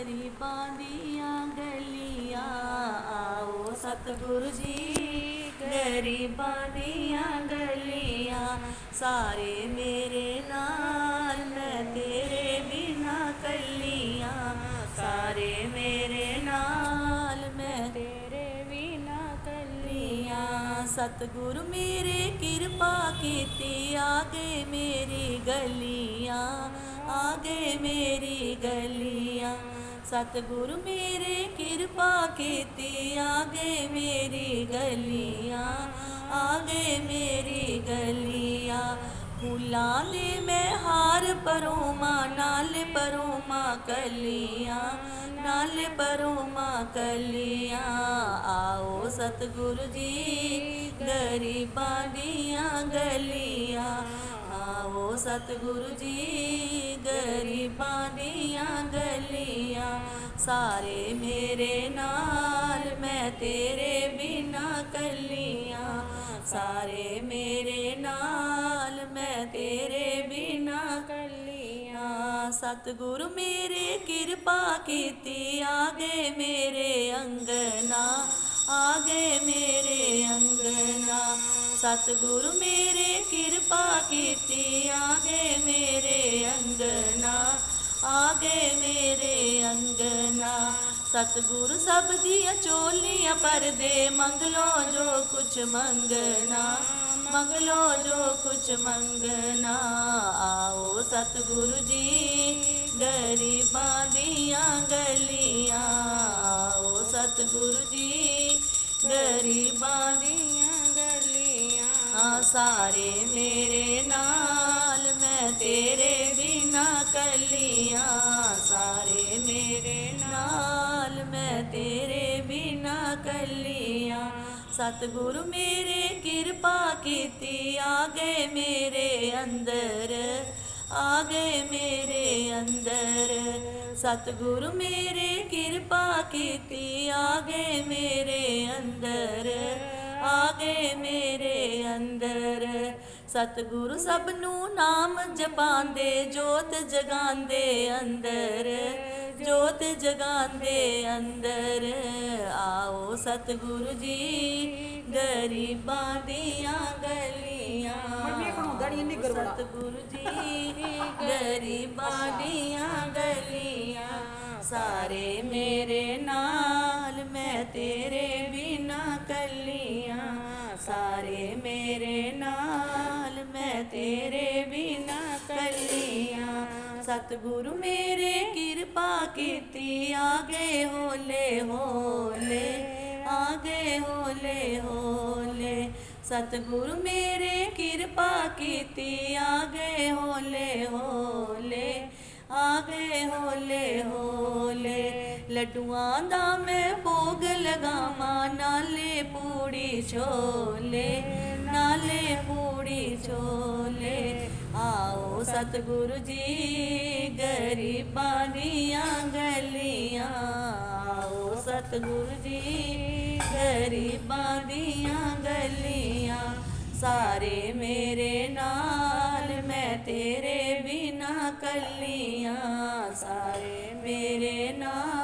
गरीबां दियां गलियां आओ सतगुरु जी गरीबां दियां गलियां सारे मेरे नाल मैं तेरे बिना कलियां सारे मेरे नाल मैं तेरे बिना कलियां सतगुरु मेरे कृपा कीती आगे मेरी गलियां आगे मेरी गलियां सतगुरु मेरे कृपा कीती आगे मेरी गलियां आगे मेरी गलियां फूलां दे मैं हार परोमा नाल परोमा कलियां नाल परोमा कलियां आओ सतगुरु जी गरीबां दियां गलियां आओ सतगुरु जी गरीबां दियां गलियां सारे मेरे नाल मैं तेरे बिना कलियां सारे मेरे नाल मैं तेरे बिना कलियां सतगुरु मेरे कृपा कीती आगे मेरे अंगना आगे मेरे अंगना सतगुरु मेरे कृपा कीती आगे मेरे अंगना आगे मेरे अंगना सतगुरु सब दिया चोलियां पर दे मंगलो जो कुछ मंगना मंगलो जो कुछ मंगना आओ सतगुरु जी गरीबां दियां गलियां आओ सतगुरु जी गरीबां दियां गलियां सारे मेरे नाल मैं तेरे बिना कलियां सारे मेरे नाल मैं तेरे बिना कलियां सतगुरु मेरे कृपा कीती आगे मेरे अंदर आगे मेरे अंदर सतगुरु मेरे कृपा कीती आगे मेरे अंदर आगे मेरे अंदर सतगुरु सबनू नाम जपांदे जोत जगांदे अंदर जोत जगांदे अंदर आओ सतगुरु जी गरीबां दियां गलियां सतगुरु जी गरीबां दियां गलियां सारे मेरे नाल मैं तेरे बिना कलियां सारे मेरे नाल मैं तेरे बिना कलियां सतगुरु मेरे कृपा कीती आगे होले होले आगे होले होले सतगुरु मेरे कृपा कीती आगे होले होले आगे होले होले लड्डुआं दा मैं भोग लगावां नाले पूड़ी छोले नाले पूड़ी छोले आओ सतगुरु जी गरीबां दियां गलियां आओ सतगुरु जी गरीबां दियां गलियां सारे मेरे नाल मैं तेरे बिना कलियां सारे मेरे नाल